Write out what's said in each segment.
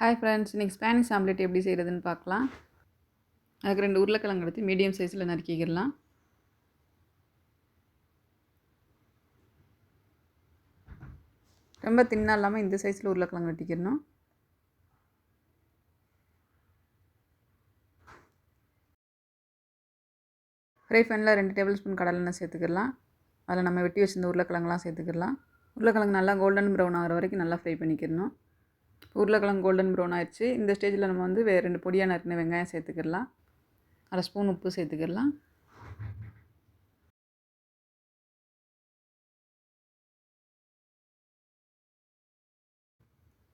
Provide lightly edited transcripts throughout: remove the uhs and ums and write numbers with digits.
Hi friends, இன்றைக்கி Spanish omelette எப்படி செய்கிறதுன்னு பார்க்கலாம். அதுக்கு 2 உருளைக்கிழங்கு எடுத்து மீடியம் சைஸில் நறுக்கிக்கிடலாம். ரொம்ப தின்னா இல்லாமல் இந்த சைஸில் உருளைக்கிழங்கு வெட்டிக்கிடணும். ஃப்ரை பேனில் 2 டேபிள் ஸ்பூன் கடலெண்ணெய் சேர்த்துக்கிடலாம். அதில் நம்ம வெட்டி வச்சிருந்த உருளைக்கிழங்குலாம் சேர்த்துக்கிடலாம். உருளைக்கிழங்கு நல்லா கோல்டன் ப்ரௌன் ஆகிற வரைக்கும் நல்லா ஃப்ரை பண்ணிக்கிடணும். உருளைக்கிழங்கு கோல்டன் ப்ரௌன் ஆயிடுச்சு. இந்த ஸ்டேஜில் நம்ம வந்து 2 பொடியாக நறுக்கின வெங்காயம் சேர்த்துக்கிடலாம். 1/2 ஸ்பூன் உப்பு சேர்த்துக்கிடலாம்.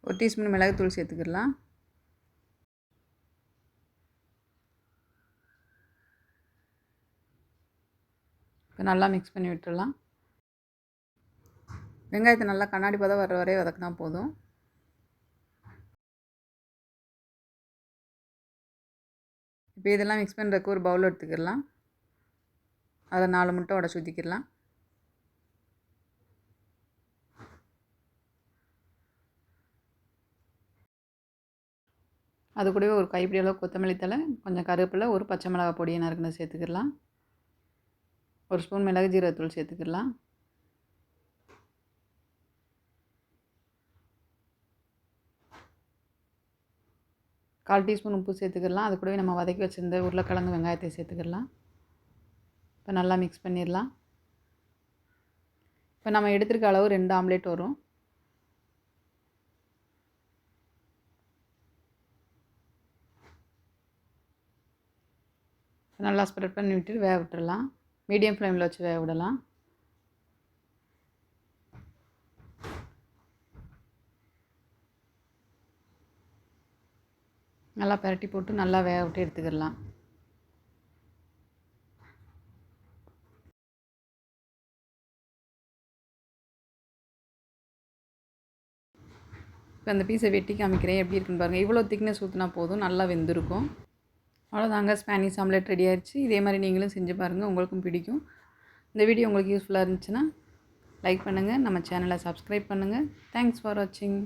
ஒரு டீஸ்பூன் மிளகுத்தூள் சேர்த்துக்கிடலாம். இப்போ நல்லா மிக்ஸ் பண்ணி விட்டுடலாம். வெங்காயத்தை நல்லா கண்ணாடி பதம் வர வரைய வதக்கினா போதும். இப்போ இதெல்லாம் மிக்ஸ் பண்ணுறதுக்கு ஒரு பவுல் எடுத்துக்கிடலாம். அதில் 4 முட்டை உடச்சி ஊற்றிக்கிடலாம். அது கூடவே ஒரு கைப்பிடி அளவு கொத்தமல்லி தழை, கொஞ்சம் கருவேப்பிலை, ஒரு பச்சை மிளகாய் பொடியை நறுக்குனது சேர்த்துக்கிடலாம். ஒரு ஸ்பூன் மிளகு ஜீரகத்தூள் சேர்த்துக்கிடலாம். கால் டீஸ்பூன் உப்பு சேர்த்துக்கிடலாம். அது கூடவே நம்ம வதக்கி வச்சுருந்த உருளைக்கிழங்கு வெங்காயத்தை சேர்த்துக்கிடலாம். இப்போ நல்லா மிக்ஸ் பண்ணிடலாம். இப்போ நம்ம எடுத்துருக்க அளவு 2 ஆம்லேட் வரும். நல்லா ஸ்ப்ரெட் பண்ணி விட்டு வேக விட்டுடலாம். மீடியம் ஃப்ளேமில் வச்சு வேக விடலாம். நல்லா பரட்டி போட்டு நல்லா வேக விட்டு எடுத்துக்கிடலாம். இப்போ அந்த பீஸை வெட்டி காமிக்கிறேன், எப்படி இருக்குன்னு பாருங்கள். இவ்வளோ திக்னஸ் ஊற்றினா போதும், நல்லா வெந்திருக்கும். அவ்வளோதாங்க, ஸ்பானிஷ் ஆம்லெட் ரெடி ஆயிடுச்சு. இதே மாதிரி நீங்களும் செஞ்சு பாருங்கள், உங்களுக்கும் பிடிக்கும். இந்த வீடியோ உங்களுக்கு யூஸ்ஃபுல்லாக இருந்துச்சுன்னா லைக் பண்ணுங்கள், நம்ம சேனலை சப்ஸ்கிரைப் பண்ணுங்கள். தேங்க்ஸ் ஃபார் வாட்சிங்.